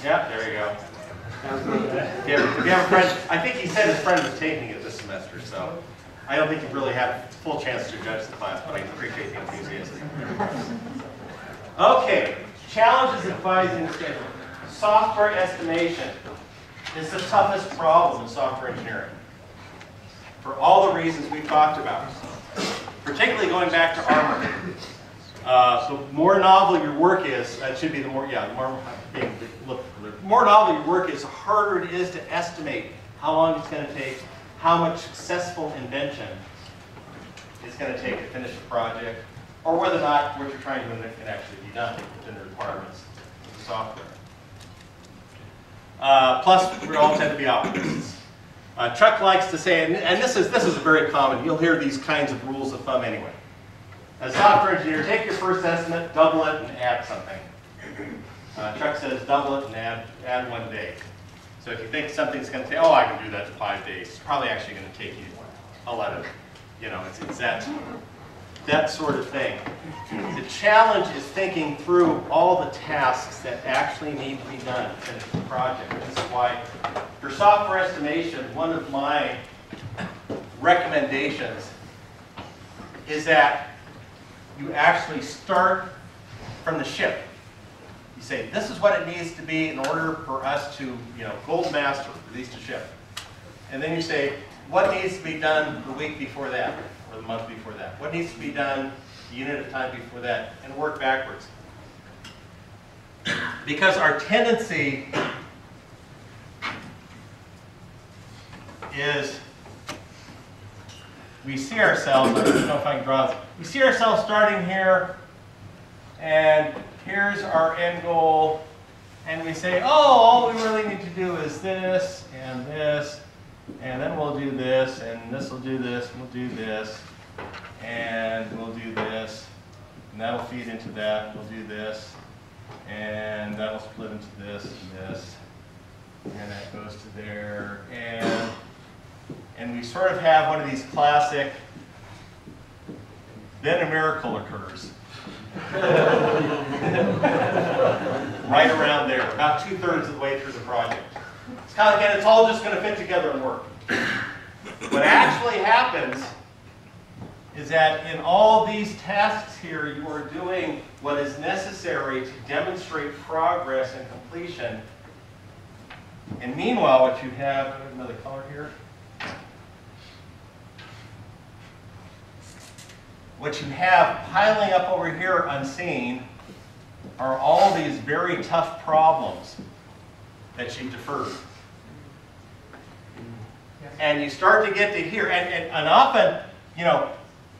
Yeah, there you go. If you have a friend, I think he said his friend was taking it this semester, so I don't think you really have a full chance to judge the class, but I appreciate the enthusiasm. Okay, challenges advising scheduling. Software estimation is the toughest problem in software engineering for all the reasons we've talked about, particularly going back to Armor. So more novel your work is, that should be the more, yeah, the more novel your work is, the harder it is to estimate how long it's going to take, how much successful invention it's going to take to finish the project, or whether or not what you're trying to invent can actually be done within the requirements of the software. Plus, we all tend to be optimists. Chuck likes to say, and this is very common, you'll hear these kinds of rules of thumb anyway. As a software engineer, take your first estimate, double it, and add something. Chuck says double it and add 1 day. So if you think something's going to take, oh, I can do that in 5 days, it's probably actually going to take you 11. You know, it's that sort of thing. The challenge is thinking through all the tasks that actually need to be done to finish the project. This is why for software estimation, one of my recommendations is that you actually start from the ship. You say, this is what it needs to be in order for us to, gold master, release the ship. And then you say, what needs to be done the week before that, or the month before that? What needs to be done the unit of time before that? And work backwards. Because our tendency is, we see ourselves, I don't know if I can draw this, we see ourselves starting here, and here's our end goal, and we say, oh, all we really need to do is this, and then we'll do this, and this will do this, and we'll do this, and we'll do this, and that'll feed into that, we'll do this, and that'll split into this and this, and that goes to there, and we sort of have one of these classic, then a miracle occurs. Right around there, about 2/3 of the way through the project. It's kind of, again, it's all just going to fit together and work. What actually happens is that in all these tasks here, you are doing what is necessary to demonstrate progress and completion. And meanwhile, what you have, another color here. What you have piling up over here unseen are all these very tough problems that you've deferred. And you start to get to here, and often,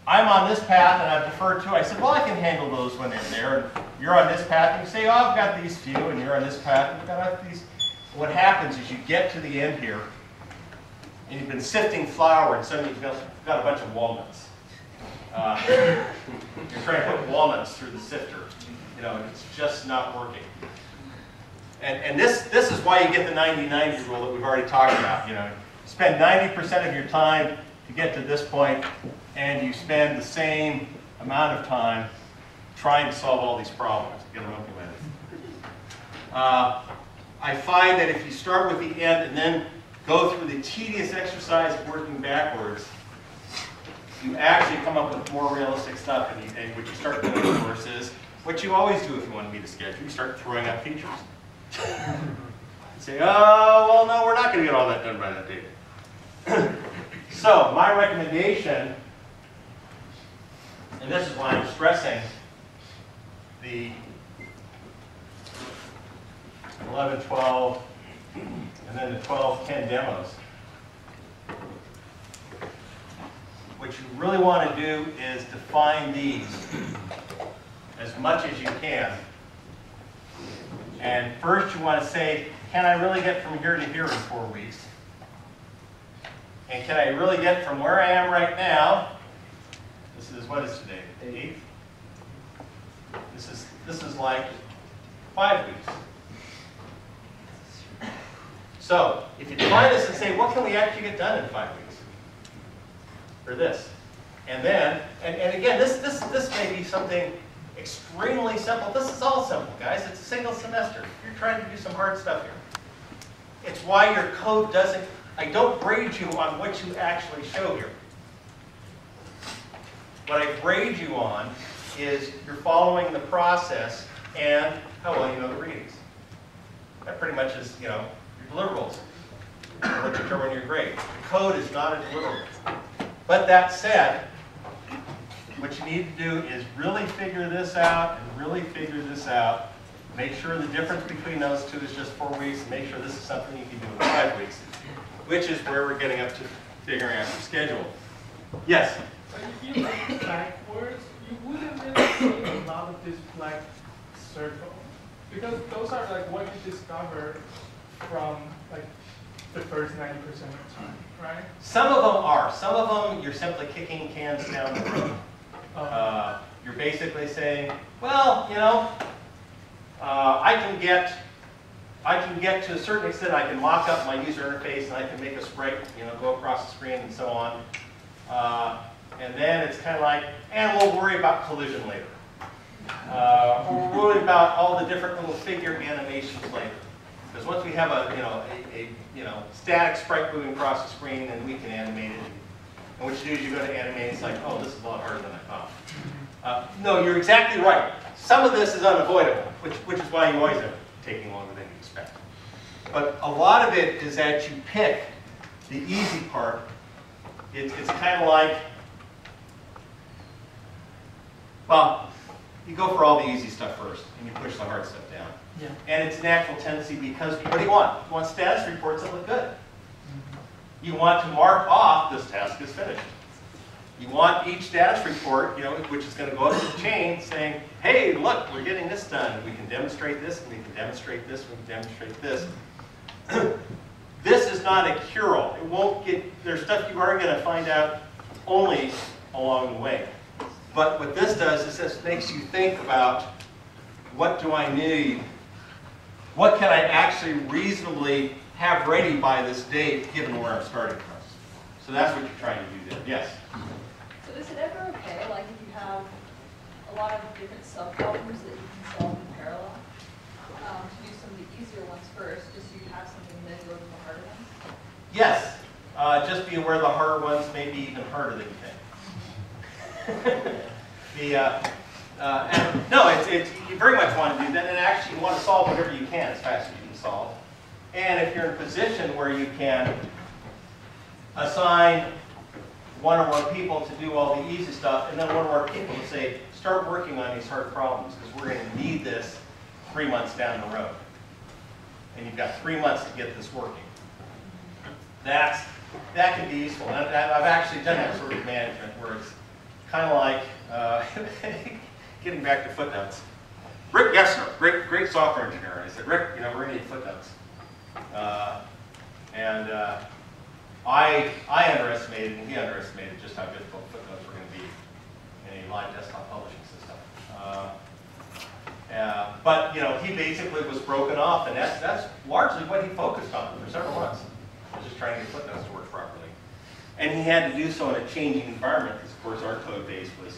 I'm on this path and I've deferred to. I said, well, I can handle those when they're there. And you're on this path, and you say, oh, I've got these few, and you're on this path, and you've got these. What happens is you get to the end here, and you've been sifting flour, and suddenly you've got a bunch of walnuts. You're trying to put walnuts through the sifter. It's just not working. And this is why you get the 90-90 rule that we've already talked about. You spend 90% of your time to get to this point, and you spend the same amount of time trying to solve all these problems to get them implemented. I find that if you start with the end and then go through the tedious exercise of working backwards, you actually come up with more realistic stuff, and what you start doing, of course, is what you always do if you want to meet a schedule. You start throwing out features. You say, oh, well, no, we're not going to get all that done by that date. So my recommendation, and this is why I'm stressing the 11, 12, and then the 12, 10 demos. What you really want to do is define these as much as you can. And first you want to say, can I really get from here to here in 4 weeks? And can I really get from where I am right now? This is, what is today? 8th? This is like 5 weeks. So if you define this and say, what can we actually get done in 5 weeks? Or this. And then, and again, this may be something extremely simple. This is all simple, guys. It's a single semester. You're trying to do some hard stuff here. It's why your code doesn't, I don't grade you on what you actually show here. What I grade you on is you're following the process and how well you know the readings. That pretty much is, you know, your deliverables. What determine your grade. The code is not a deliverable. But that said, what you need to do is really figure this out and really figure this out. Make sure the difference between those two is just 4 weeks, and make sure this is something you can do in 5 weeks, which is where we're getting up to figuring out your schedule. Yes? So if you look backwards, you wouldn't really see a lot of these black circles, because those are like what you discover from like the first 90% of the time, right? Some of them are. Some of them you're simply kicking cans down the road. You're basically saying, well, you know, I can get to a certain extent, I can mock up my user interface and I can make a sprite, you know, go across the screen and so on. And then it's kind of like, and we'll worry about collision later. We'll worry about all the different little figure animations later. Because once we have a static sprite moving across the screen, then we can animate it. And what you do is you go to animate, it's like, oh, this is a lot harder than I thought. No, you're exactly right. Some of this is unavoidable, which is why you always have taking longer than you expect. But a lot of it is that you pick the easy part. It's kind of like, well, you go for all the easy stuff first, and you push the hard stuff down. Yeah. And it's a natural tendency because what do you want? You want status reports that look good. You want to mark off this task is finished. You want each status report, you know, which is going to go up the chain saying, hey, look, we're getting this done. We can demonstrate this, and we can demonstrate this, we can demonstrate this. This is not a cure-all. It won't get, there's stuff you are going to find out only along the way. But what this does is this makes you think about, what do I need? What can I actually reasonably have ready by this date, given where I'm starting from? So that's what you're trying to do there. Yes? So is it ever okay, like if you have a lot of different subproblems that you can solve in parallel, to do some of the easier ones first, just so you have something then go to the harder ones? Yes. Just be aware the harder ones may be even harder than you think. You very much want to do that, and actually you want to solve whatever you can as fast as you can solve. And if you're in a position where you can assign one or more people to do all the easy stuff, and then one or more people to say, start working on these hard problems, because we're going to need this 3 months down the road. And you've got 3 months to get this working. That can be useful. And I've actually done that sort of management where it's kind of like getting back to footnotes. Rick Gessner, great software engineer. I said, Rick, you know, we're going to need footnotes. I underestimated, and he underestimated just how difficult footnotes were going to be in a live desktop publishing system. But you know, he basically was broken off, and that's largely what he focused on for several months. Was just trying to get footnotes to work properly. And he had to do so in a changing environment, because of course our code base was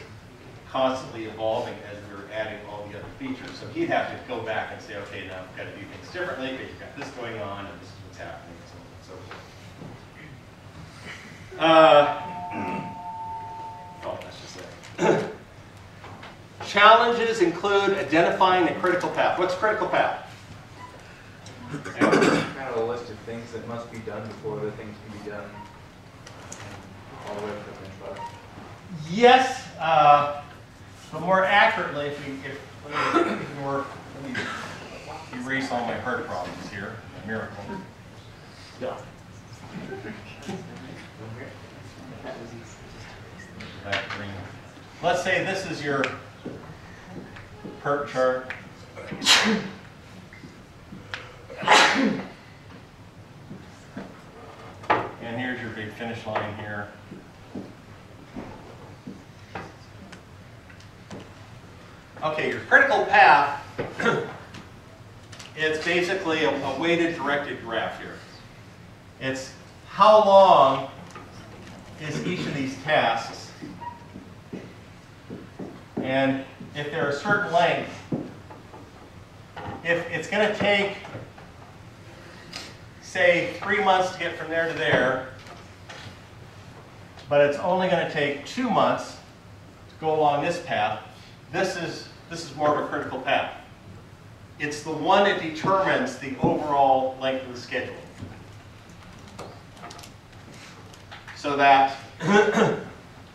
constantly evolving as we were adding all the other features. So he'd have to go back and say, okay, now we've got to do things differently, because you've got this going on, and this is what's happening, and so on and so forth. That's just it. Challenges include identifying the critical path. What's critical path? Kind of a list of things that must be done before other things can be done, all the way up to the finish product. Yes, but more accurately, let me erase all my hard problems here. A miracle. Yeah. Let's say this is your PERT chart. And here's your big finish line here. Okay, your critical path, it's basically a weighted directed graph here. It's how long is each of these tasks, and if they're a certain length, if it's going to take, say, 3 months to get from there to there, but it's only going to take 2 months to go along this path, this is more of a critical path. It's the one that determines the overall length of the schedule. So that,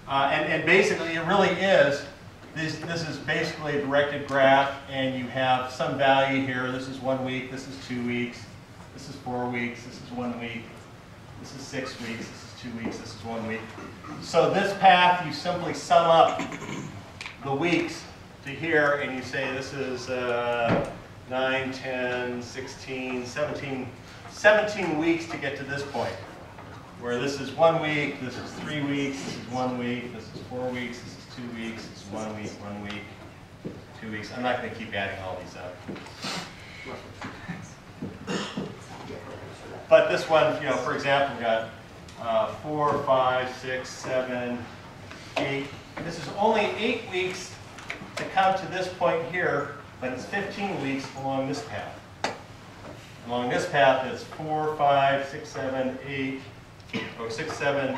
and basically it really is, this is basically a directed graph, and you have some value here. This is 1 week, this is 2 weeks, this is 4 weeks, this is 1 week, this is 6 weeks, this is 2 weeks, this is 1 week. So this path, you simply sum up the weeks to here, and you say this is 9, 10, 16, 17 weeks to get to this point. Where this is 1 week, this is 3 weeks, this is 1 week, this is 4 weeks, this is 2 weeks, this is 1 week, 1 week, 2 weeks. I'm not going to keep adding all these up. But this one, you know, for example, we got 4, 5, 6, 7, 8. This is only 8 weeks to come to this point here, but it's 15 weeks along this path. Along this path, it's 4, 5, 6, 7, 8. Or 6, 7,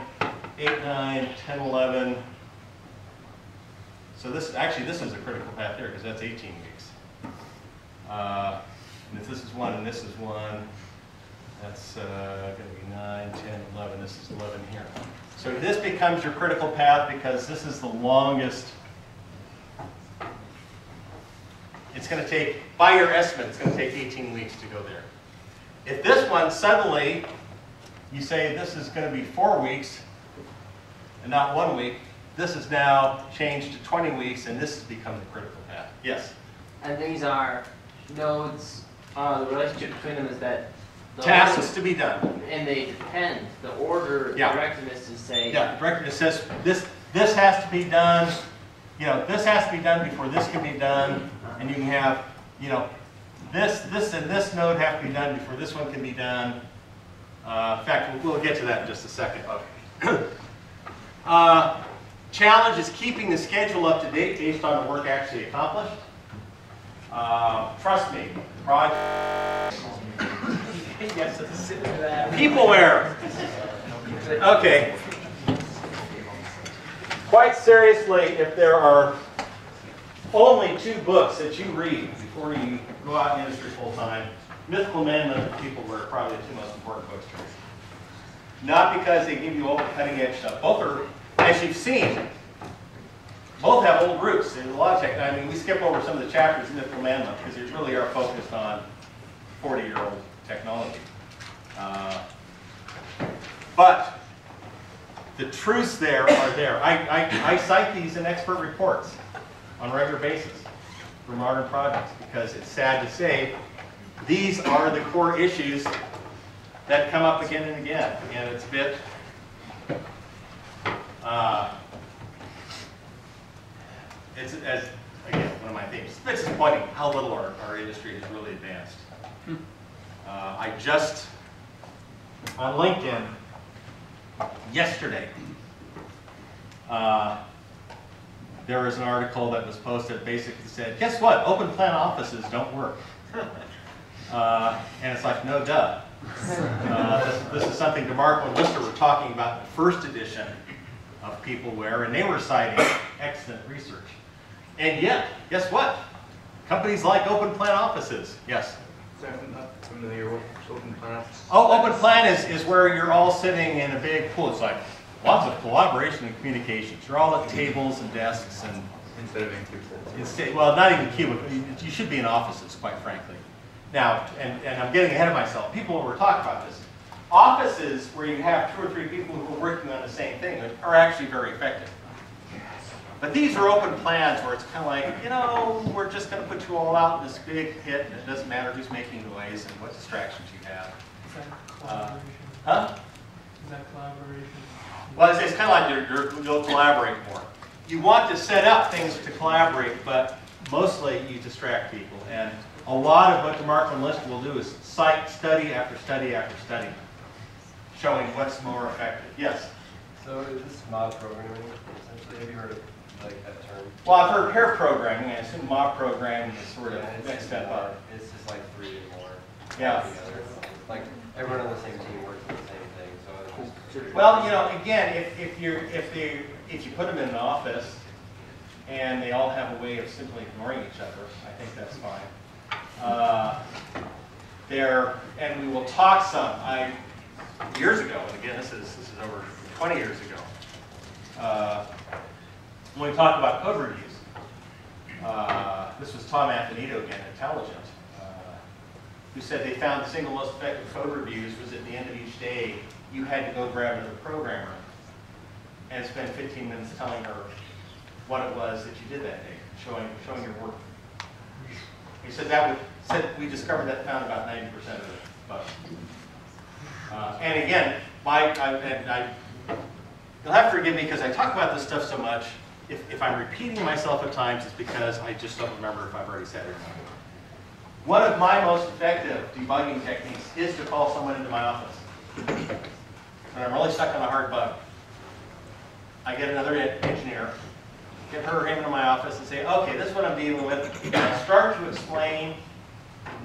8, 9, 10, 11. So this is a critical path there because that's 18 weeks. And if this is 1 and this is 1, that's going to be 9, 10, 11. This is 11 here. So this becomes your critical path because this is the longest. It's going to take, by your estimate, it's going to take 18 weeks to go there. If this one suddenly, you say this is going to be 4 weeks and not 1 week, this is now changed to 20 weeks, and this has become the critical path. Yes? And these are nodes, the relationship between them is that the tasks order, to be done. And they depend. The order, Yeah. directedness is say. Yeah, the directness says this has to be done, you know, this has to be done before this can be done, and you can have, you know, this and this node have to be done before this one can be done. In fact, we'll get to that in just a second. Okay. Challenge is keeping the schedule up to date based on the work actually accomplished. Trust me, project. Yes, Peopleware. Okay. Quite seriously, if there are only 2 books that you read before you go out in industry full time, Mythical Amendment and Peopleware are probably the 2 most important books to read. Not because they give you all the cutting edge stuff. Both are, as you've seen, both have old roots in a lot of tech. I mean, we skip over some of the chapters in Mythical Amendment because they really are focused on 40-year-old technology. But the truths there are there. I cite these in expert reports on a regular basis for modern projects because it's sad to say these are the core issues that come up again and again. And it's a bit, it's, as again, one of my themes, it's disappointing how little our industry has really advanced. I just, on LinkedIn, yesterday, there was an article that was posted that basically said, guess what, open plan offices don't work. And it's like, no duh. This is something DeMarco Lister were talking about in the first edition of Peopleware, and they were citing excellent research. And yet, guess what? Companies like open plan offices. Yes? I'm not familiar with open plan offices. Oh, open plan is where you're all sitting in a big pool. It's like lots of collaboration and communications. You're all at tables and desks and Instead of in cubicles. well, not even cubicles. You should be in offices, quite frankly. Now, and I'm getting ahead of myself. People were talking about this. Offices where you have 2 or 3 people who are working on the same thing are actually very effective. But these are open plans where it's kind of like, you know, we're just going to put you all out in this big pit, and it doesn't matter who's making noise and what distractions you have. Is that collaboration? Huh? Is that collaboration? Well, it's kind of like you'll collaborate more. You want to set up things to collaborate, but mostly you distract people. And a lot of what DeMarco Lister will do is cite study after study after study, showing what's more effective. Yes? So is this mod programming, essentially? Have you heard of like that term? Well, I've heard pair programming. I assume mob programming is sort of Yeah, the next step up. It's just like 3 or more. Yeah. Together. Like everyone on the same team works on the same thing. So it's just Well, you know, again, if you put them in an office and they all have a way of simply ignoring each other, I think that's fine. And we will talk some. Years ago, and again, this is over 20 years ago, when we talked about code reviews, this was Tom Antonito again, Intelligent, who said they found the single most effective code reviews was at the end of each day, you had to go grab another programmer and spend 15 minutes telling her what it was that you did that day, showing your work. He said we discovered that found about 90% of the bugs. And again, you'll have to forgive me because I talk about this stuff so much. If I'm repeating myself at times, it's because I just don't remember if I've already said it or not. One of my most effective debugging techniques is to call someone into my office. When I'm really stuck on a hard bug, I get another engineer, get her or him into my office and say, okay, this is what I'm dealing with. And I start to explain.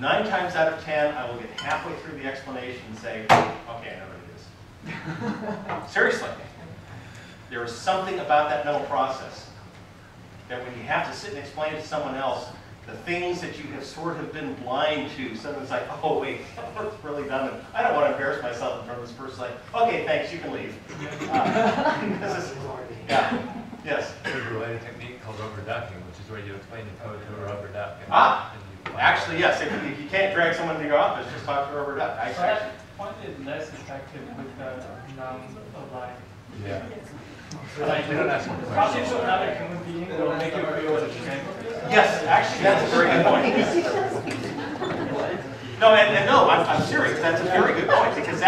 9 times out of 10, I will get halfway through the explanation and say, okay, I know what it is. Seriously. There is something about that mental process that when you have to sit and explain to someone else the things that you have sort of been blind to, someone's like, oh wait, that's really dumb, and I don't want to embarrass myself in front of this person. Like, okay, thanks, you can leave. This is, yeah, yes. There's a related technique called overducking, which is where you explain the code to a rubber duck. Actually, yes. If you can't drag someone into your office, just talk to her over duck. So that point is less effective with the non-aligned. Yeah. Like, We don't ask them talking questions. to another human being will make you feel ashamed. Yes, actually, that's a very good point. No, and no, I'm serious. That's a very good point because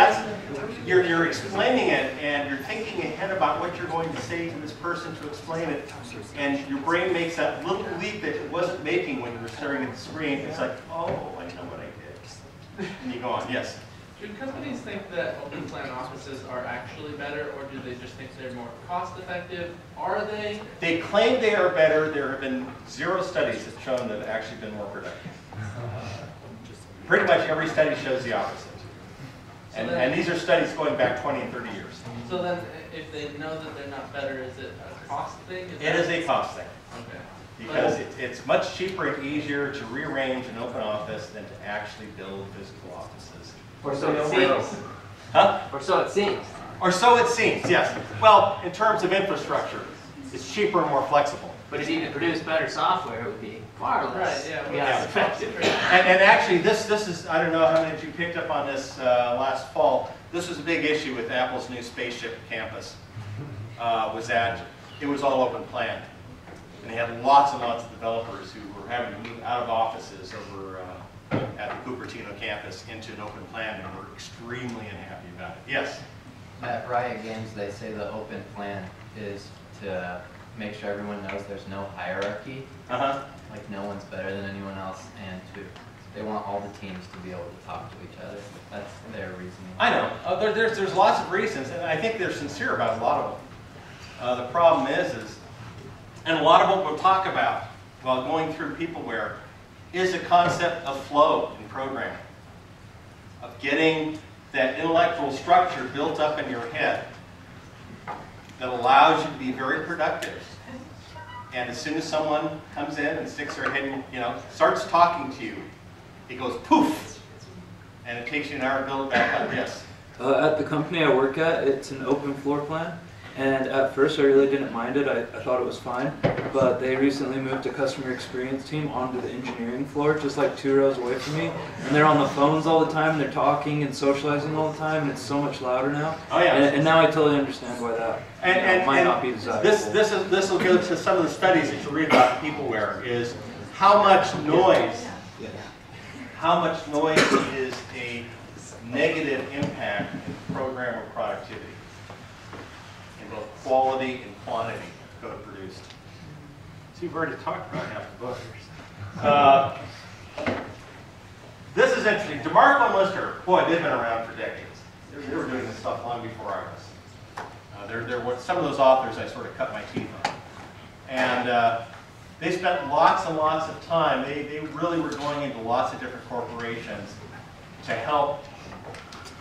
you're explaining it and you're thinking ahead about what you're going to say to this person to explain it, and your brain makes that little leap that it wasn't making when you were staring at the screen. It's like, oh, I know what I did. And you go on. Yes. Do companies think that open plan offices are actually better, or do they just think they're more cost effective? Are they? They claim they are better. There have been 0 studies that have shown that they've actually been more productive. Pretty much every study shows the opposite. And these are studies going back 20 and 30 years. So then, if they know that they're not better, is it a cost thing? It is a cost thing. Okay. Because it's much cheaper and easier to rearrange an open office than to actually build physical offices. Or so it seems. Huh? Or so it seems. Or so it seems, yes. Well, in terms of infrastructure, it's cheaper and more flexible. But if you could produce better software, it would be far less Right, yeah. effective. And actually, this is, I don't know how many of you picked up on this last fall. This was a big issue with Apple's new spaceship campus, was that it was all open plan. And they had lots and lots of developers who were having to move out of offices over at the Cupertino campus into an open plan and were extremely unhappy about it. Yes? At Riot Games, they say the open plan is to make sure everyone knows there's no hierarchy. Like no one's better than anyone else, and they want all the teams to be able to talk to each other. That's their reasoning. I know. There's lots of reasons, and I think they're sincere about a lot of them. The problem is, and a lot of what we'll talk about while going through Peopleware is a concept of flow in programming, of getting that intellectual structure built up in your head that allows you to be very productive. And as soon as someone comes in and sticks their head in, starts talking to you, it goes poof, and it takes you an hour to build it back up. Yes? At the company I work at, it's an open floor plan. And at first I really didn't mind it, I thought it was fine, but they recently moved a customer experience team onto the engineering floor, just like 2 rows away from me, and they're on the phones all the time, they're talking and socializing all the time, and it's so much louder now. Oh yeah. And now I totally understand why that might not be desirable. This will go to some of the studies that you'll read about Peopleware, is how much noise is a negative impact in programmer productivity. Both quality and quantity of code produced. So you've already talked about half the book. This is interesting. DeMarco and Lister, boy, they've been around for decades. They were doing this stuff long before I was. There were some of those authors I sort of cut my teeth on. And they spent lots and lots of time. They really were going into lots of different corporations to help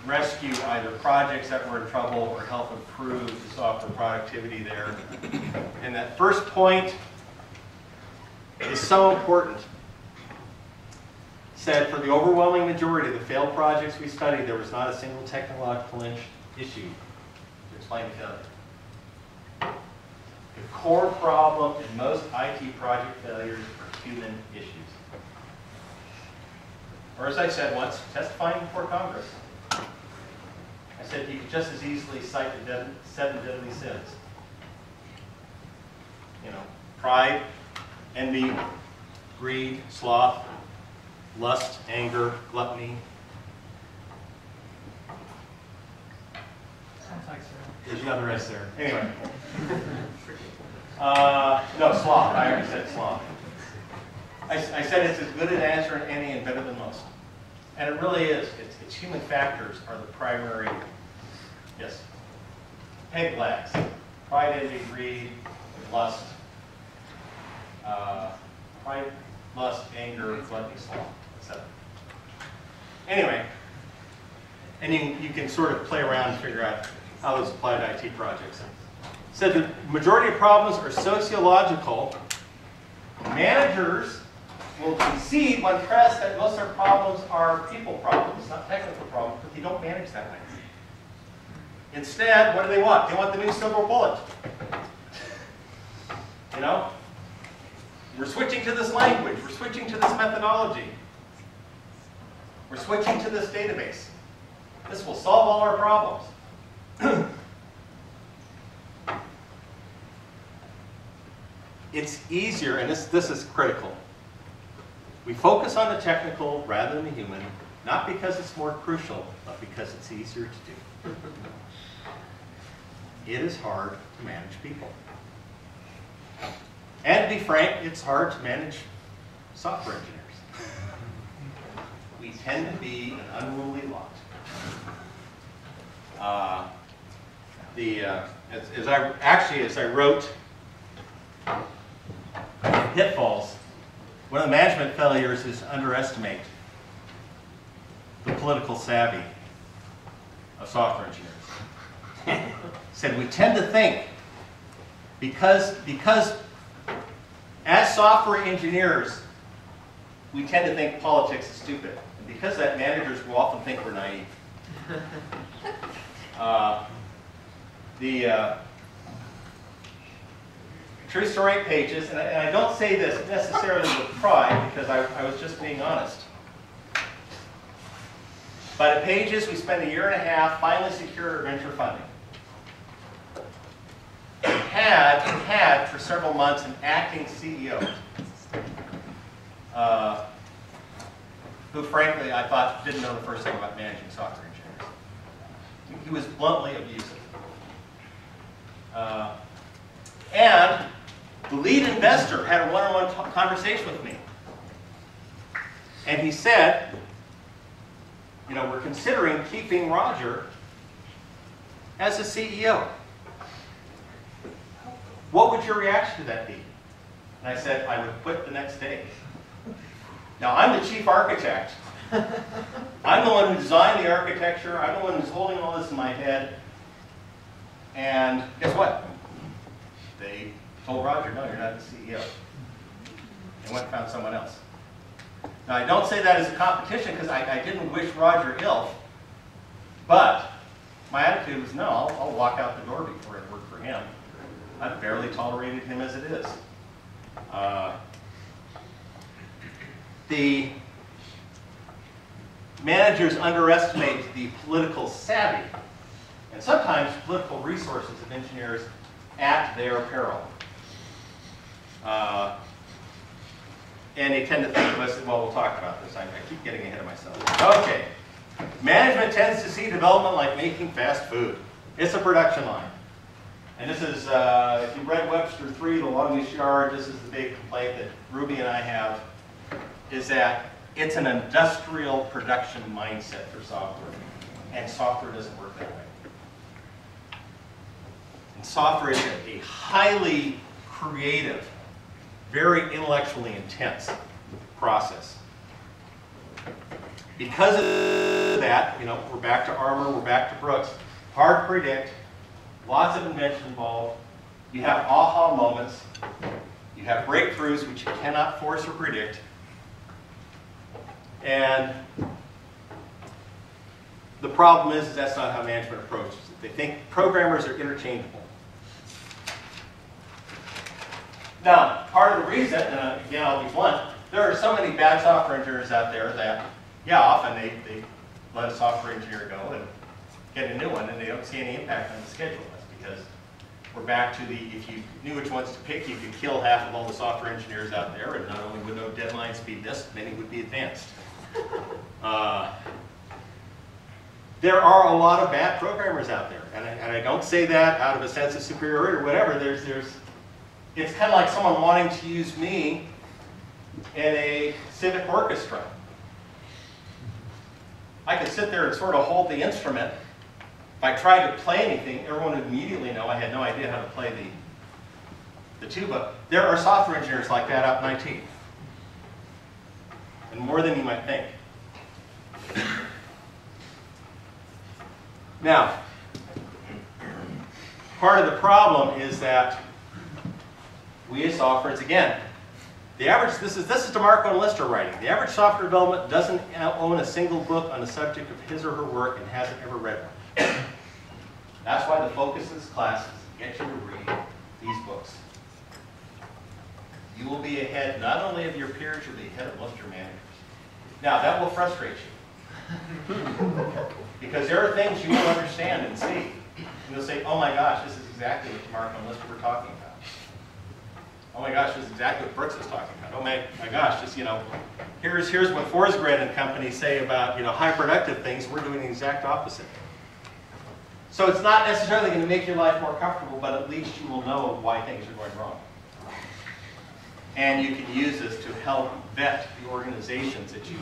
rescue either projects that were in trouble or help improve the software productivity there. And that first point is so important. Said, for the overwhelming majority of the failed projects we studied, there was not a single technological issue to explain the failure. The core problem in most IT project failures are human issues. Or as I said once, testifying before Congress, I said you could just as easily cite the 7 deadly sins. You know, pride, envy, greed, sloth, lust, anger, gluttony. Sounds like so. There's another S there. Anyway. No, sloth. I already said sloth. I said it's as good an answer as any and better than most. And it really is. It's human factors are the primary, yes, peg flags. Pride, envy, greed, lust. Pride, lust, anger, gluttony, sloth, etc. Anyway, and you can sort of play around and figure out how those apply to IT projects. Said the majority of problems are sociological. Managers will concede when pressed that most of their problems are people problems, not technical problems, but they don't manage that way. Instead, what do they want? They want the new silver bullet. You know? We're switching to this language. We're switching to this methodology. We're switching to this database. This will solve all our problems. It's easier, and this is critical. We focus on the technical rather than the human, not because it's more crucial, but because it's easier to do. It is hard to manage people. And to be frank, it's hard to manage software engineers. We tend to be an unruly lot. As I wrote pitfalls, one of the management failures is to underestimate the political savvy of software engineers. Said we tend to think because as software engineers, we tend to think politics is stupid. And because that, managers will often think we're naive. True story 8 pages, and I don't say this necessarily with pride because I was just being honest. But at Pages, we spent 1.5 years finally secured venture funding. We had for several months an acting CEO who frankly I thought didn't know the first thing about managing software engineers. He was bluntly abusive. And the lead investor had a one-on-one conversation with me. And he said, you know, we're considering keeping Roger as a CEO. What would your reaction to that be? And I said, I would quit the next day. Now, I'm the chief architect. I'm the one who designed the architecture. I'm the one who's holding all this in my head. And guess what? They told Roger, no, you're not the CEO. And went and found someone else. Now, I don't say that as a competition because I didn't wish Roger ill. But my attitude was, no, I'll walk out the door before I work for him. I've barely tolerated him as it is. The managers underestimate the political savvy and sometimes political resources of engineers at their peril. And they tend to think of us, well, we'll talk about this. I keep getting ahead of myself. Okay. Management tends to see development like making fast food. It's a production line. And this is, if you read Webster 3, The Longest Yard, this is the big complaint that Ruby and I have, is that it's an industrial production mindset for software. And software doesn't work that way. And software is a highly creative, very intellectually intense process. Because of that, you know, we're back to Armour, we're back to Brooks. Hard to predict, lots of invention involved. You have aha moments. You have breakthroughs which you cannot force or predict. And the problem is that's not how management approaches it. They think programmers are interchangeable. Now, part of the reason, and again, I'll be blunt, there are so many bad software engineers out there that, yeah, often they let a software engineer go and get a new one, and they don't see any impact on the schedule. That's because we're back to the, if you knew which ones to pick, you could kill half of all the software engineers out there, and not only would no deadlines be missed, many would be advanced. There are a lot of bad programmers out there, and I don't say that out of a sense of superiority or whatever. It's kind of like someone wanting to use me in a civic orchestra. I could sit there and sort of hold the instrument. If I tried to play anything, everyone would immediately know I had no idea how to play the tuba. There are software engineers like that out in IT. And more than you might think. Now, part of the problem is that we as softwares, again, the average, this is DeMarco Lister writing. The average software development doesn't own a single book on the subject of his or her work and hasn't ever read one. That's why the focus of this class is to get you to read these books. You will be ahead not only of your peers, you'll be ahead of most of your managers. Now, that will frustrate you. Because there are things you will understand and see. And you'll say, oh my gosh, this is exactly what DeMarco and Lister were talking about. Oh my gosh, this is exactly what Brooks is talking about. Oh my gosh, just, you know, here's what Forsgren and company say about, you know, high productive things. We're doing the exact opposite. So it's not necessarily going to make your life more comfortable, but at least you will know why things are going wrong. And you can use this to help vet the organizations that you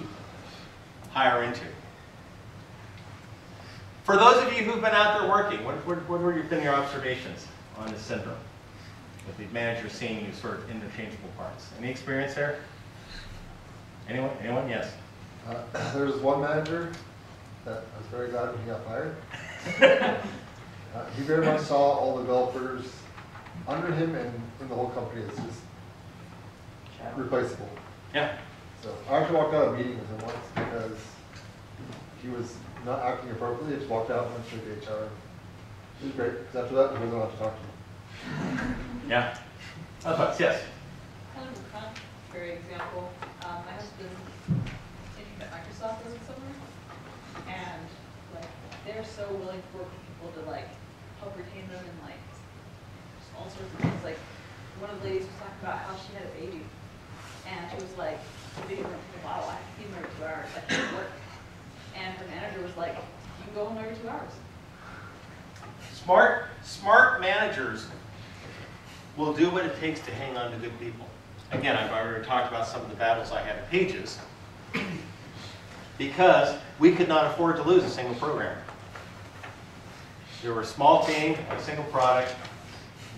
hire into. For those of you who've been out there working, what been your observations on this syndrome? With the manager seeing you sort of interchangeable parts. Any experience there? Anyone? Anyone? Yes. There was one manager that I was very glad when he got fired. He very much saw all the developers under him and in the whole company as just replaceable. Yeah. So I actually walked out of a meeting with him once because he was not acting appropriately. I just walked out and went straight to HR. It was great, because after that, he wasn't allowed to talk to me. Yeah. Yes. Kind of a contrary example. My husband interviewed at Microsoft over summer, and like they're so willing to work with people to like help retain them and like just all sorts of things. Like one of the ladies was talking about how she had a baby, and she was like, "The baby went to the bottle. I have to feed him every 2 hours. I can't work." And her manager was like, "You can go home every 2 hours." Smart managers will do what it takes to hang on to good people. Again, I've already talked about some of the battles I had at Pages, because we could not afford to lose a single programmer. We were a small team, a single product.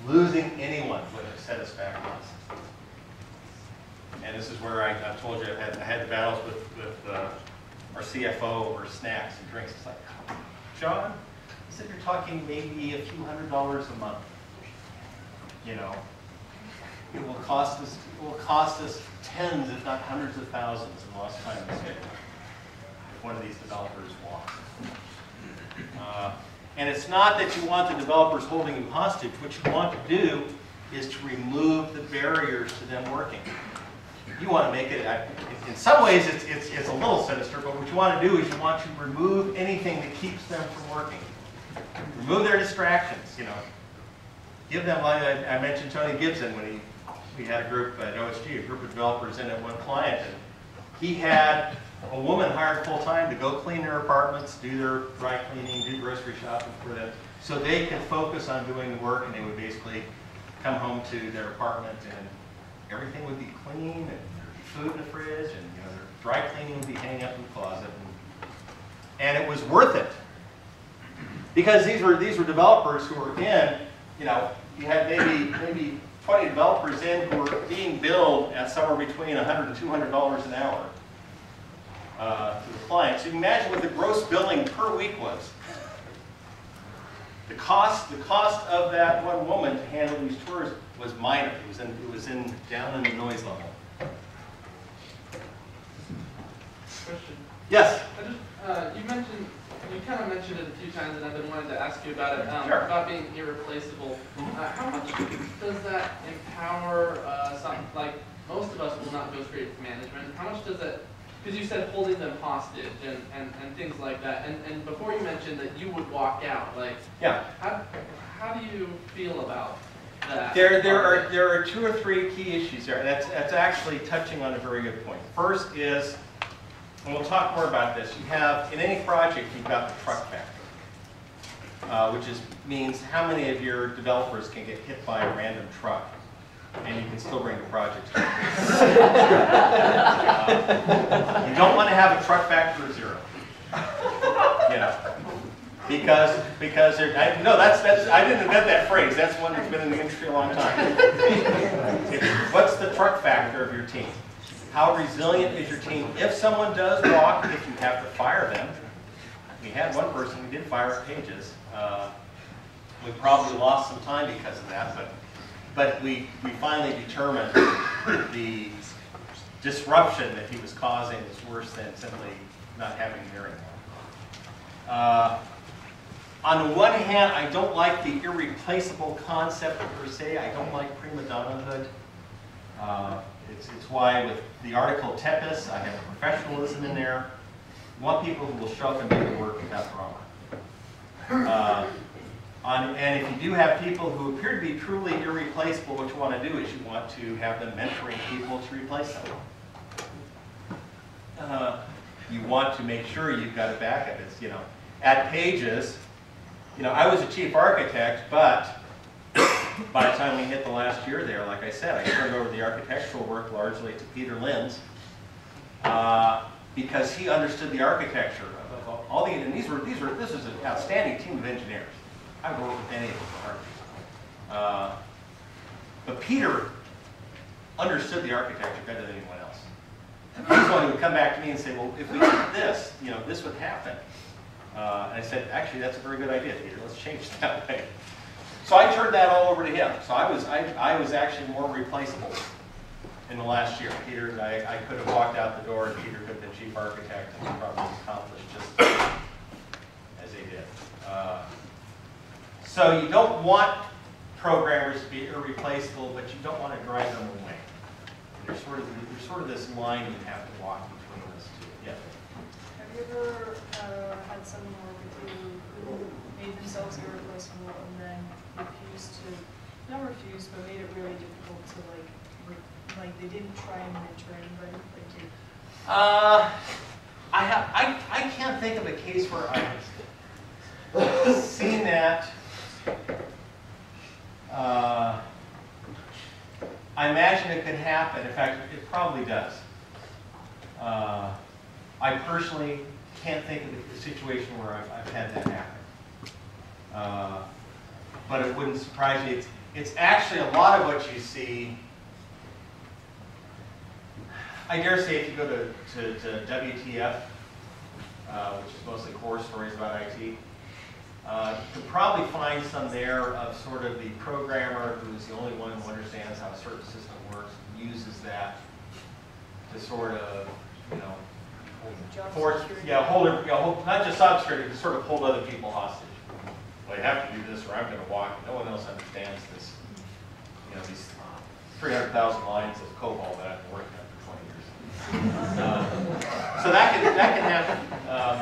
Losing anyone would have set us back once. And this is where I told you I had the battles with our CFO over snacks and drinks. It's like, John, I said you're talking maybe a few $100s a month. You know, it will cost us tens, if not hundreds of thousands in lost time and schedule if one of these developers walks. And it's not that you want the developers holding you hostage. What you want to do is to remove the barriers to them working. You want to make it, in some ways it's a little sinister, but what you want to do is you want to remove anything that keeps them from working. Remove their distractions, you know. Give them, like I mentioned Tony Gibson when we had a group at OSG, a group of developers in at one client, and he had a woman hired full time to go clean their apartments, do their dry cleaning, do grocery shopping for them, so they could focus on doing the work, and they would basically come home to their apartment and everything would be clean, and there'd be food in the fridge, and you know, their dry cleaning would be hanging up in the closet, and it was worth it. Because these were developers who were in, you know, you had maybe 20 developers in who were being billed at somewhere between $100 and $200 an hour to the client. So you can imagine what the gross billing per week was. The cost of that one woman to handle these tours was minor. It was down in the noise level. Question. Yes. You kind of mentioned it a few times, and I've been wanting to ask you about it, Sure. about being irreplaceable. How much does that empower like most of us will not go straight to management? How much does that, because you said holding them hostage and things like that, and before you mentioned that you would walk out, like, Yeah. how do you feel about that? There are 2 or 3 key issues there. That's actually touching on a very good point. First is, and we'll talk more about this, you have, in any project, you've got the truck factor, which means how many of your developers can get hit by a random truck, and you can still bring the project to you don't want to have a truck factor of 0. You know, because I didn't invent that phrase. That's one that's been in the industry a long time. What's the truck factor of your team? How resilient is your team? If someone does walk, if you have to fire them, we had one person who did fire at Pages. We probably lost some time because of that, but we finally determined the disruption that he was causing was worse than simply not having a hearing. On the one hand, I don't like the irreplaceable concept per se. I don't like prima donnahood. It's why with the article Tempest, I have professionalism in there. You want people who will show up and do the work without drama. And if you do have people who appear to be truly irreplaceable, what you want to do is you want to have them mentoring people to replace them. You want to make sure you've got a backup. It's, at Pages, I was a chief architect, but by the time we hit the last year there, like I said, I turned over the architectural work largely to Peter Linz because he understood the architecture of all the, and this was an outstanding team of engineers. I would work with any of them. But Peter understood the architecture better than anyone else. He's the one who would come back to me and say, well, if we did this, this would happen. And I said, actually, that's a very good idea, Peter. Let's change it that way. So I turned that all over to him. So I was actually more replaceable in the last year. Peter, I could have walked out the door, and Peter could have been chief architect, and he probably accomplished just as he did. So you don't want programmers to be irreplaceable, but you don't want to drive them away. There's sort of this line you have to walk between those two. Yeah. Have you ever had someone work with you who made themselves irreplaceable and then not refused, but made it really difficult to like they didn't try and mentor anybody? I can't think of a case where I've seen that. I imagine it could happen. In fact, it probably does. I personally can't think of a situation where I've had that happen. But it wouldn't surprise me. It's actually a lot of what you see. I dare say if you go to WTF, which is mostly horror stories about IT, you could probably find some there of sort of the programmer who's the only one who understands how a certain system works, uses that to sort of, hold not just job security, but sort of hold other people hostage. Well, you have to do this, or I'm going to walk. No one else understands this. These 300,000 lines of COBOL that I've been working on for 20 years. So that can happen. Well,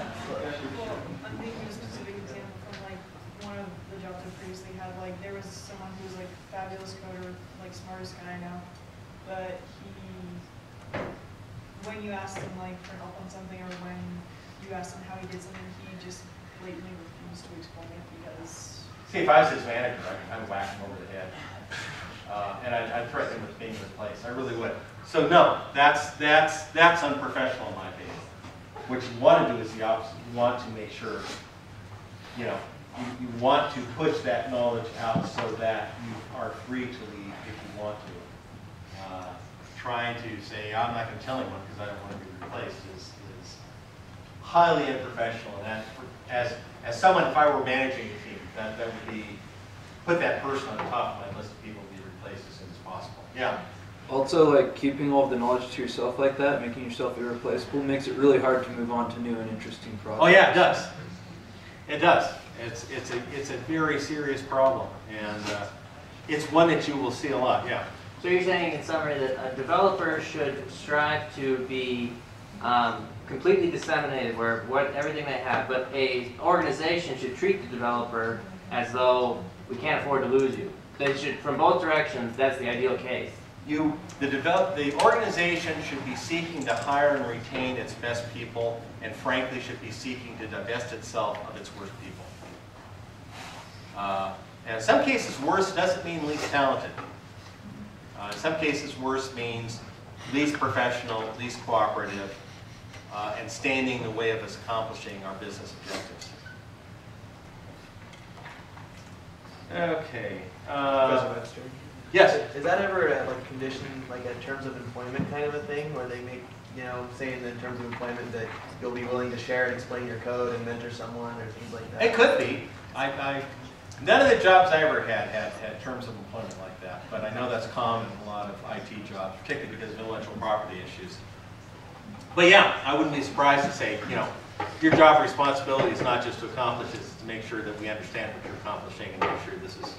I'm thinking of a specific example from one of the jobs I previously had. There was someone who was fabulous coder, smartest guy now, but when you asked him for help on something, or when you asked him how he did something, he just blatantly refused to explain it because. See, if I was his manager, I'd whack him over the head, and I'd threaten him with being replaced. I really would. So no, that's unprofessional in my opinion. What you want to do is the opposite. You want to make sure, you want to push that knowledge out so that you are free to leave if you want to. Trying to say, I'm not going to tell anyone because I don't want to be replaced is highly unprofessional. And that, as someone, if I were managing a team, that would be, put that person on the top of my list of people to be replaced as soon as possible. Yeah. Also, like keeping all of the knowledge to yourself like that, making yourself irreplaceable, makes it really hard to move on to new and interesting projects. Oh yeah, it does. It does. It's a very serious problem, and it's one that you will see a lot. Yeah. So you're saying in summary that a developer should strive to be completely disseminated where everything they have, but a organization should treat the developer as though we can't afford to lose you. They should, from both directions, that's the ideal case. The organization should be seeking to hire and retain its best people, and frankly should be seeking to divest itself of its worst people. And in some cases, worse doesn't mean least talented. In some cases, worse means least professional, least cooperative, and standing in the way of us accomplishing our business objectives. Okay. Professor Webster? Yes? Is that ever like conditioned, like in terms of employment kind of a thing, where they make, you know, saying in terms of employment that you'll be willing to share and explain your code and mentor someone or things like that? It could be. None of the jobs I ever had terms of employment like that, but I know that's common in a lot of IT jobs, particularly because of intellectual property issues. But yeah, I wouldn't be surprised to say, you know, your job responsibility is not just to accomplish this, it's to make sure that we understand what you're accomplishing and make sure this is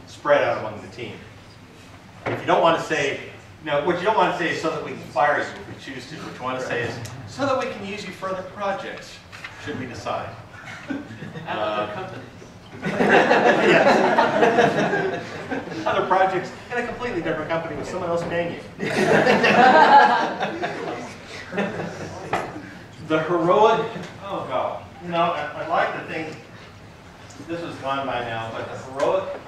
spread out among the team. If you don't want to say, no, what you don't want to say is so that we can fire you if we choose to. What you want to say is so that we can use you for other projects, should we decide. At other companies. Yes. Other projects in a completely different company with someone else paying you. The heroic, oh God, you know, I'd like to think this was gone by now, but the heroic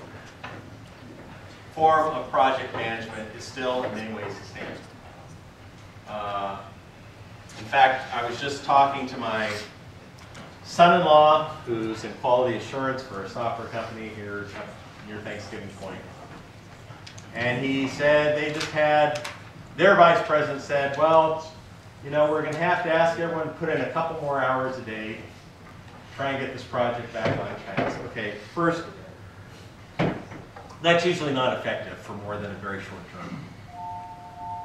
form of project management is still in many ways extinct. In fact, I was just talking to my son-in-law, who's in quality assurance for a software company here near Thanksgiving Point. And he said they just had, their vice president said, well, you know, we're going to have to ask everyone to put in a couple more hours a day, try and get this project back on track. Okay, first, that's usually not effective for more than a very short term.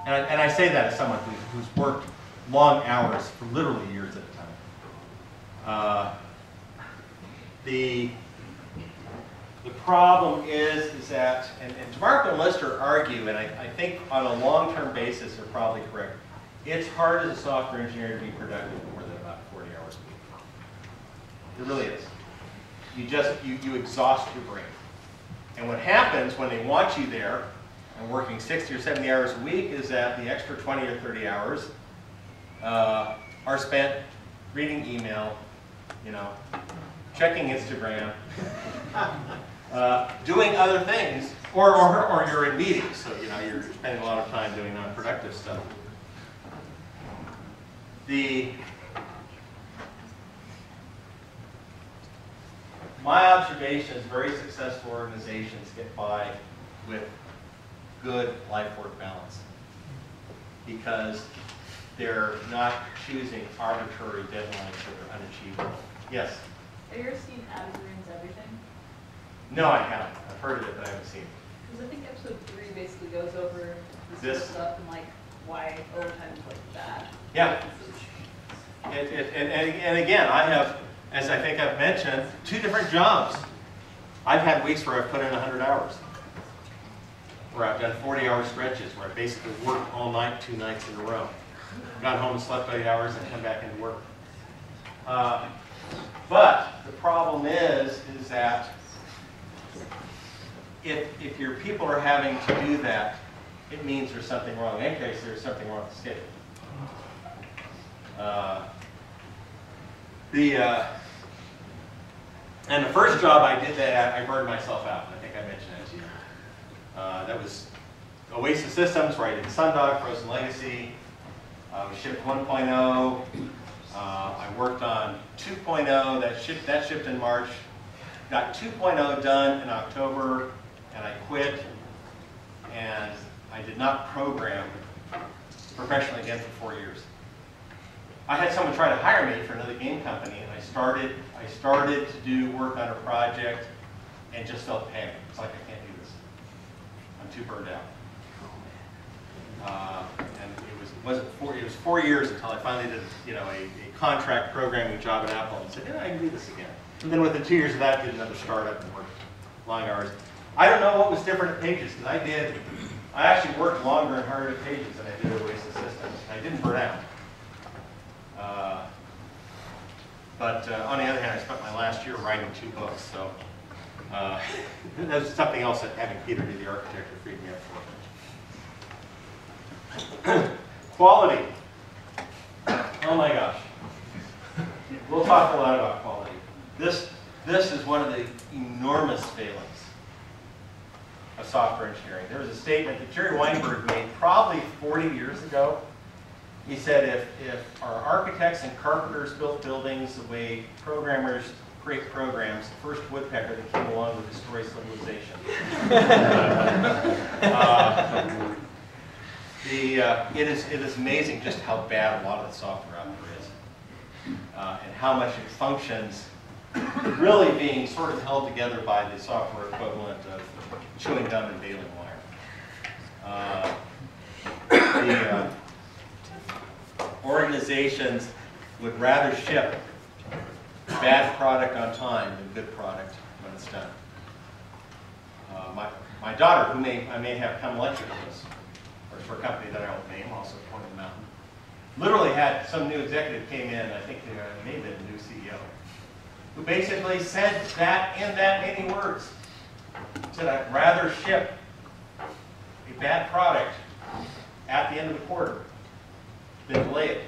And I say that as someone who's worked long hours for literally years at a time. The problem is that, and DeMarco Lister argue, and I think on a long-term basis they're probably correct, it's hard as a software engineer to be productive more than about 40 hours a week. It really is. You exhaust your brain. And what happens when they want you there and working 60 or 70 hours a week is that the extra 20 or 30 hours are spent reading email, you know, checking Instagram, doing other things, or you're in meetings, so you know you're spending a lot of time doing non-productive stuff. My observation is very successful organizations get by with good life-work balance because they're not choosing arbitrary deadlines that are unachievable. Yes? Have you ever seen Evergreen's Everything? No, I haven't. I've heard of it, but I haven't seen it. Because I think episode 3 basically goes over this stuff and like why overtime is like bad. Yeah. And again, I have, as I think I've mentioned, 2 different jobs. I've had weeks where I've put in 100 hours. Where I've done 40-hour stretches, where I basically worked all night, 2 nights in a row. Got home and slept 8 hours and come back into work. But the problem is that if your people are having to do that, it means there's something wrong. In any case, there's something wrong with the schedule. And the first job I did that, I burned myself out. I think I mentioned that to you. That was Oasis Systems, where I did Sundog, Frozen Legacy. We shipped 1.0. I worked on 2.0. That shipped in March. got 2.0 done in October, and I quit, and I did not program professionally again for 4 years. I had someone try to hire me for another game company, and I started to do work on a project and just felt panic. It's like, I can't do this. I'm too burned out. And it was 4 years until I finally did, a contract programming job at Apple and said, yeah, I can do this again. And then within 2 years of that, did another startup and worked long hours. I don't know what was different at Pages, because I actually worked longer and harder at Pages than I did at Oasis Systems. I didn't burn out. But on the other hand, I spent my last year writing 2 books, so that's something else that having Peter be the architecture freed me up for. Quality. Oh my gosh. We'll talk a lot about quality. This is one of the enormous failings of software engineering. There was a statement that Jerry Weinberg made probably 40 years ago. He said, if our architects and carpenters built buildings the way programmers create programs, the first woodpecker that came along would destroy civilization. It is amazing just how bad a lot of the software out there is, and how much it functions really being sort of held together by the software equivalent of chewing gum and baling wire. Organizations would rather ship bad product on time than good product when it's done. My daughter, who I may have come lecture to this, works for a company that I won't name, also Point of the Mountain, literally had some new executive came in, I think they may have been the new CEO, who basically said that in that many words. Said, I'd rather ship a bad product at the end of the quarter than delay it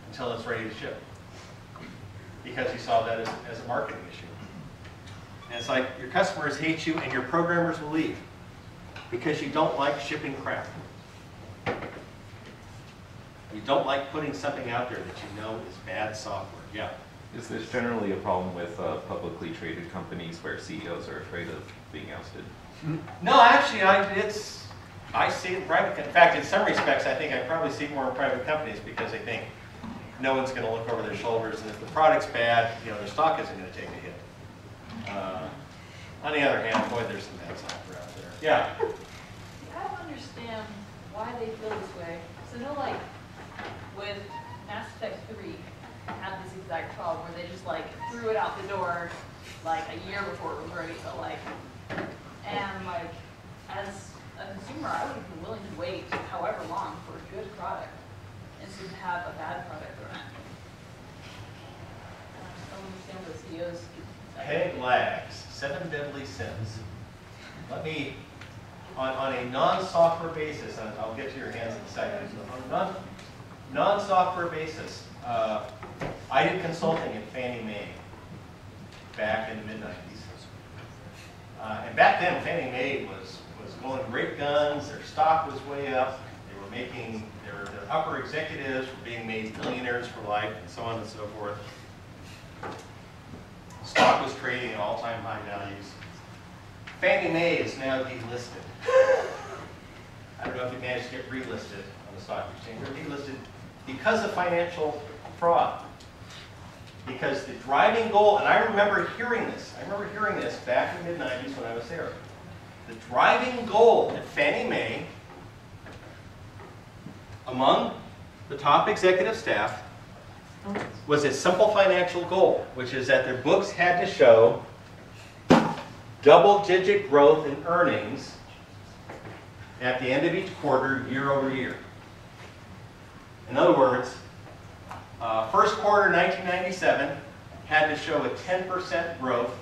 until it's ready to ship. Because he saw that as a marketing issue. And it's like, your customers hate you and your programmers will leave because you don't like shipping crap. You don't like putting something out there that you know is bad software. Yeah. Is this generally a problem with publicly traded companies where CEOs are afraid of being ousted? No, actually, I see it in private. In fact, in some respects, I think I probably see it more in private companies because they think no one's going to look over their shoulders, and if the product's bad, their stock isn't going to take a hit. On the other hand, boy, there's some bad software out there. Yeah. I don't understand why they feel this way. So I know, like, with Mass Effect 3, had this exact problem where they just threw it out the door a year before it was ready. So and as a consumer, I would have been willing to wait however long for a good product instead of have a bad product around. I just don't understand what CEOs. Peg lags, 7 deadly sins. Let me, on a non-software basis, and I'll get to your hands in a second. On a non-software basis, I did consulting at Fannie Mae back in the mid-90s. And back then, Fannie Mae was going great guns. Their stock was way up. They were making, their upper executives were being made millionaires for life, and so on and so forth. Stock was trading at all-time high values. Fannie Mae is now delisted. I don't know if you managed to get relisted on the stock exchange. They're delisted because of financial fraud. Because the driving goal, and I remember hearing this back in the mid-90s when I was there. The driving goal at Fannie Mae, among the top executive staff, was a simple financial goal, which is that their books had to show double-digit growth in earnings at the end of each quarter, year over year. In other words, first quarter 1997 had to show a 10% growth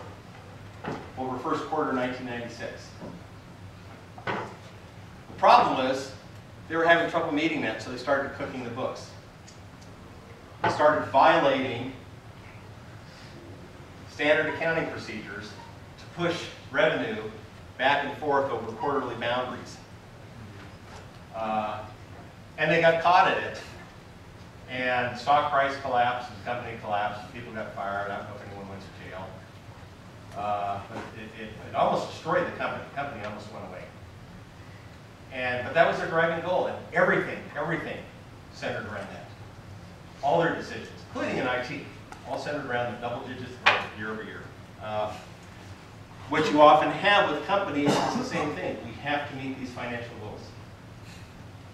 over first quarter 1996. The problem was they were having trouble meeting that, so they started cooking the books. They started violating standard accounting procedures to push revenue back and forth over quarterly boundaries. And they got caught at it. And stock price collapsed, and the company collapsed, and people got fired. I don't know if anyone went to jail. But it almost destroyed the company. The company almost went away. But that was their driving goal, and everything centered around that. All their decisions, including in IT, all centered around the double digits growth year over year. What you often have with companies is the same thing. We have to meet these financial goals.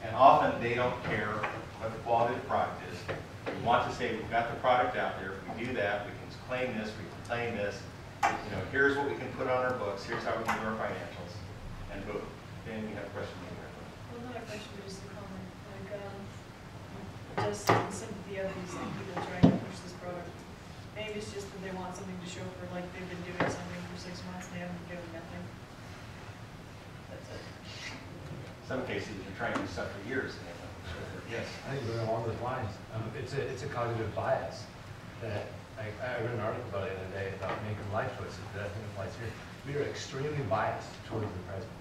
And often they don't care what the quality of the product is. We want to say we've got the product out there. If we do that, we can claim this, we can claim this. You know, here's what we can put on our books. Here's how we can do our financials. And boom. Then we have a question. Well, not a question, but just a comment. Like, just in sympathy of these people trying to push this product. Maybe it's just that they want something to show for, like, they've been doing something for 6 months and they haven't given nothing. That's it. In some cases, you're trying to do stuff for years. And they don't show for it. Yes. I think going along those lines, it's a cognitive bias that I read an article about it the other day about making life choices that I think applies here. We are extremely biased towards the present.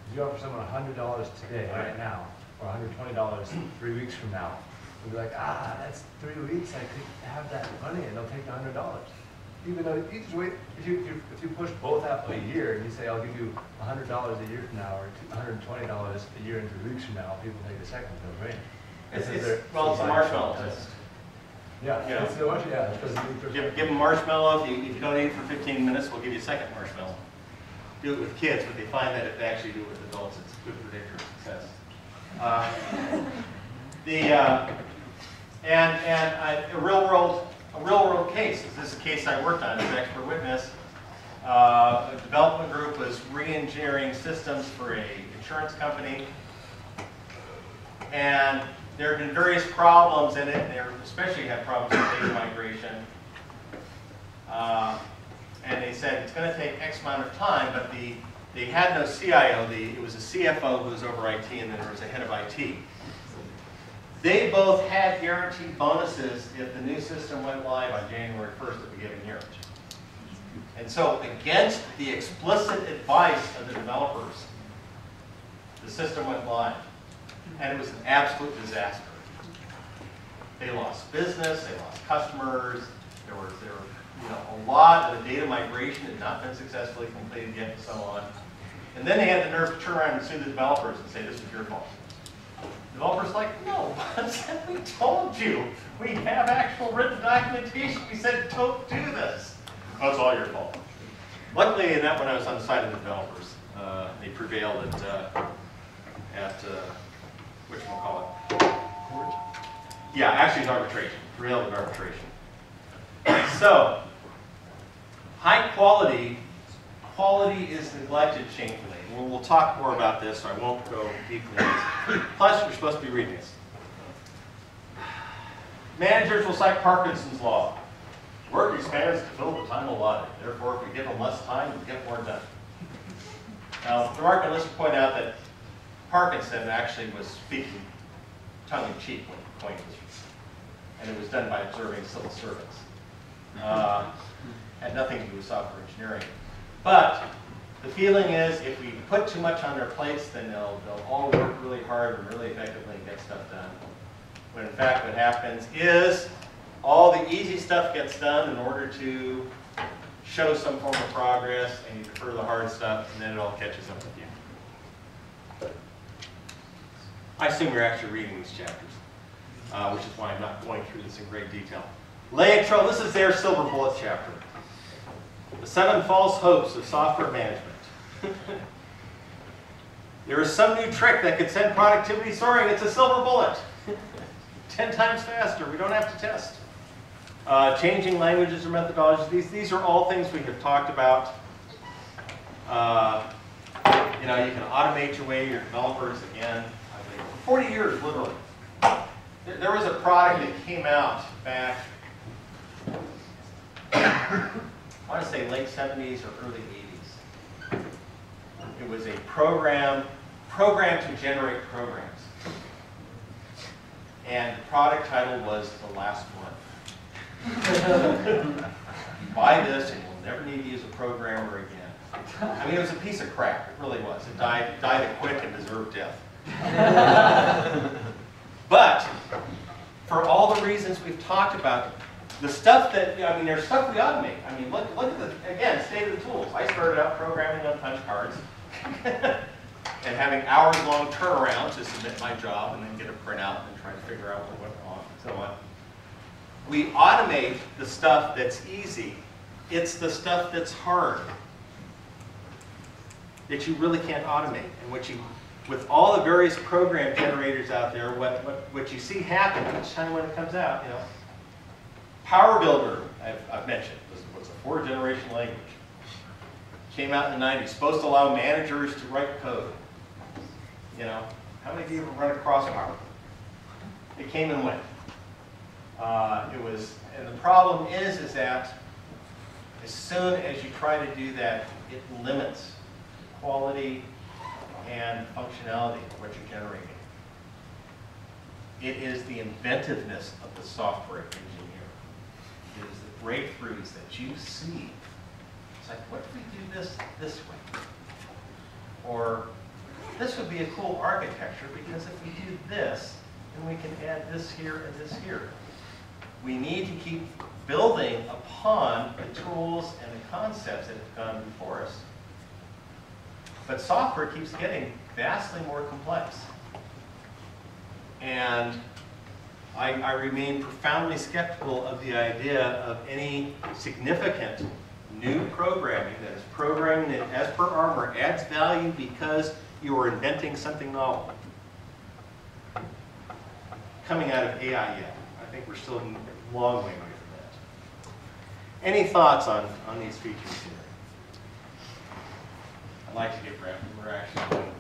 If you offer someone $100 today, right now, or $120 3 weeks from now, we'll be like, that's 3 weeks, I could have that money, and they'll take the $100. Even though you just wait, if you push both out a year, and you say, I'll give you $100 a year from now, or $120 a year and 3 weeks from now, people take the second no-brainer. It's a marshmallow test. Yeah, You know, it's so much, yeah. It's give them marshmallow. If you don't eat for 15 minutes, we'll give you a second marshmallow. Do it with kids, but they find that if they actually do it with adults, it's a good predictor of success. A real world case. This is a case I worked on as an expert witness. A development group was re-engineering systems for an insurance company, and there have been various problems in it. They especially had problems with data migration. And they said it's going to take X amount of time, but they had no CIO. It was a CFO who was over IT, and then there was a head of IT. They both had guaranteed bonuses if the new system went live on January 1st of the given year. And so, against the explicit advice of the developers, the system went live. And it was an absolute disaster. They lost business, they lost customers, there were a lot of the data migration had not been successfully completed yet, and so on. And then they had the nerve to turn around and sue the developers and say, this was your fault. The developers like, no, we told you. We have actual written documentation. We said, don't do this. Oh, it's all your fault. Luckily, in that one, I was on the side of the developers. They prevailed at whatchamacallit? Yeah, actually it's arbitration. Prevailed in arbitration. So, high quality is neglected shamefully. We'll talk more about this, so I won't go deeply into this. Plus, you're supposed to be reading this. Managers will cite Parkinson's law. Work expands to fill the time allotted. Therefore, if we give them less time, we get more done. Now, DeMarco Lister pointed out that Parkinson actually was speaking tongue-in-cheek when the point was, and it was done by observing civil servants. Had nothing to do with software engineering. But the feeling is if we put too much on their plates, then they'll all work really hard and really effectively and get stuff done. When in fact what happens is all the easy stuff gets done in order to show some form of progress, and you defer the hard stuff, and then it all catches up with you. I assume you're actually reading these chapters, which is why I'm not going through this in great detail. Laetro, this is their silver bullet chapter. The 7 false hopes of software management. There is some new trick that could send productivity soaring. It's a silver bullet. 10 times faster. We don't have to test. Changing languages or methodologies. These are all things we have talked about. You can automate your way, your developers again. For 40 years, literally. There was a product that came out back, I want to say late 70s or early 80s. It was a program to generate programs. And the product title was The Last One. Buy this and you'll never need to use a programmer again. I mean, it was a piece of crap. It really was. It died a quick and deserved death. But for all the reasons we've talked about, The stuff that, I mean, there's stuff we automate. I mean, look at the, again, state of the tools. I started out programming on punch cards and having hours-long turnaround to submit my job and then get a printout and try to figure out what went wrong and so on. We automate the stuff that's easy. It's the stuff that's hard that you really can't automate. And what you, with all the various program generators out there, what you see happen each time when it comes out, you know, Power Builder, I've mentioned, was a 4th-generation language. Came out in the 90s, supposed to allow managers to write code. You know, how many of you have run across Power? It came and went. And the problem is that as soon as you try to do that, it limits quality and functionality of what you're generating. It is the inventiveness of the software engineer. It is the breakthroughs that you see. It's like, what if we do this way? Or this would be a cool architecture because if we do this, then we can add this here and this here. We need to keep building upon the tools and the concepts that have gone before us. But software keeps getting vastly more complex. And I remain profoundly skeptical of the idea of any significant new programming that is programming that, as per Armour, adds value because you are inventing something novel. Coming out of AI yet. I think we're still a long way away from that. Any thoughts on these features here? I'd like to get rapid. We're actually going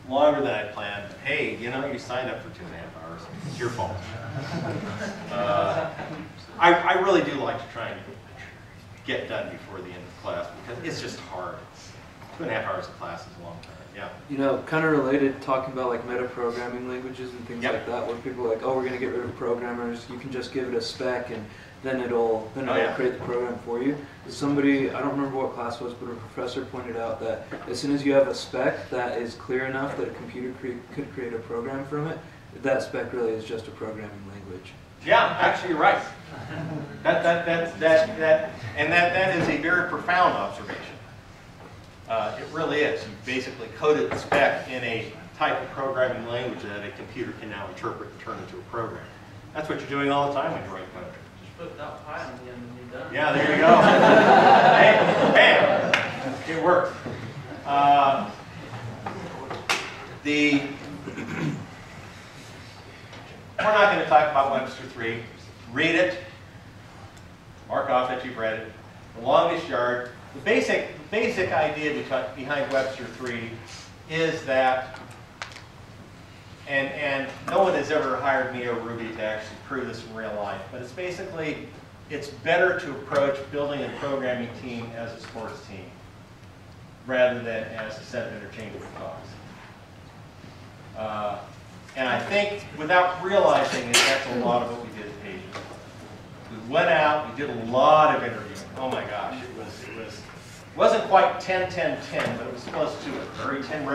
longer than I planned. But hey, you know, you signed up for 2.5 hours. It's your fault. I really do like to try and get done before the end of class because it's just hard. 2.5 hours of class is a long time. Yeah. You know, kind of related, talking about like meta-programming languages and things Yep. like that, where people are like, oh, we're going to get rid of programmers. You can just give it a spec and then it'll create the program for you. Somebody, I don't remember what class it was, but a professor pointed out that as soon as you have a spec that is clear enough that a computer could create a program from it, that spec really is just a programming language. Yeah, actually you're right. That is a very profound observation. It really is. You basically coded the spec in a type of programming language that a computer can now interpret and turn into a program. That's what you're doing all the time when you write code. Just put that pie on the end and you're done. Yeah, there you go. Hey, bam, it worked. We're not going to talk about Webster 3. Read it. Mark off that you've read it. The longest yard. The basic idea behind Webster 3 is that, and no one has ever hired me or Ruby to actually prove this in real life, but it's basically, it's better to approach building a programming team as a sports team rather than as a set of interchangeable cogs. And I think without realizing it, that's a lot of what we did at Pages. We went out, we did a lot of interviewing. Oh my gosh, it wasn't quite 10-10-10, but it was close to it. For every 10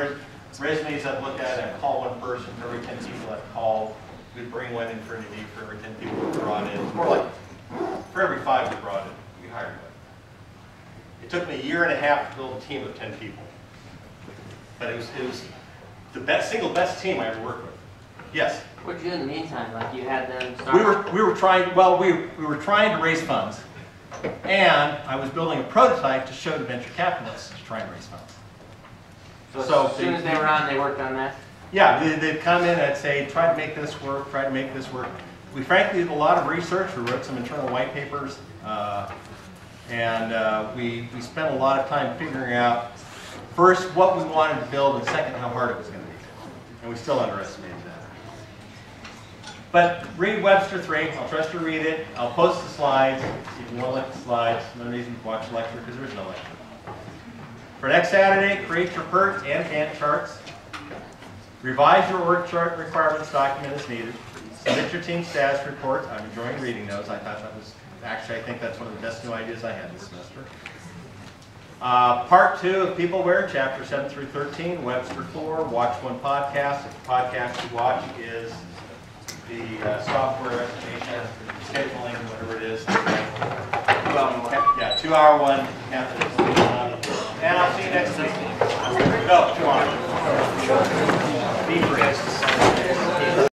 resumes I'd look at, I'd call one person. For every 10 people I'd call, we'd bring one in for an interview. For every 10 people we brought in, it's more like for every 5 we brought in, we hired one. It took me a year and a half to build a team of 10 people. But it was the single best team I ever worked with. Yes? What did you do in the meantime? Like you had them start? We were trying, well, we were trying to raise funds. And I was building a prototype to show to venture capitalists to try and raise funds. So as soon as they were on, they worked on that? Yeah, they'd come in and I'd say, try to make this work, try to make this work. We frankly did a lot of research. We wrote some internal white papers. We spent a lot of time figuring out, first, what we wanted to build, and second, how hard it was going to be. And we still underestimated that. But read Webster 3. I'll trust you to read it. I'll post the slides. If you want to look at the slides, no reason to watch the lecture because there is no lecture. For next Saturday, create your PERT and Gantt charts. Revise your org chart requirements document as needed. Submit your team status reports. I'm enjoying reading those. I thought that was, actually, I think that's one of the best new ideas I had this semester. Part 2 of Peopleware, chapter 7 through 13, Webster 4, watch one podcast. If the podcast you watch is the software estimation, scheduling, whatever it is, 2-hour one, Methodist. And I'll see you next week. No, tomorrow. Be free.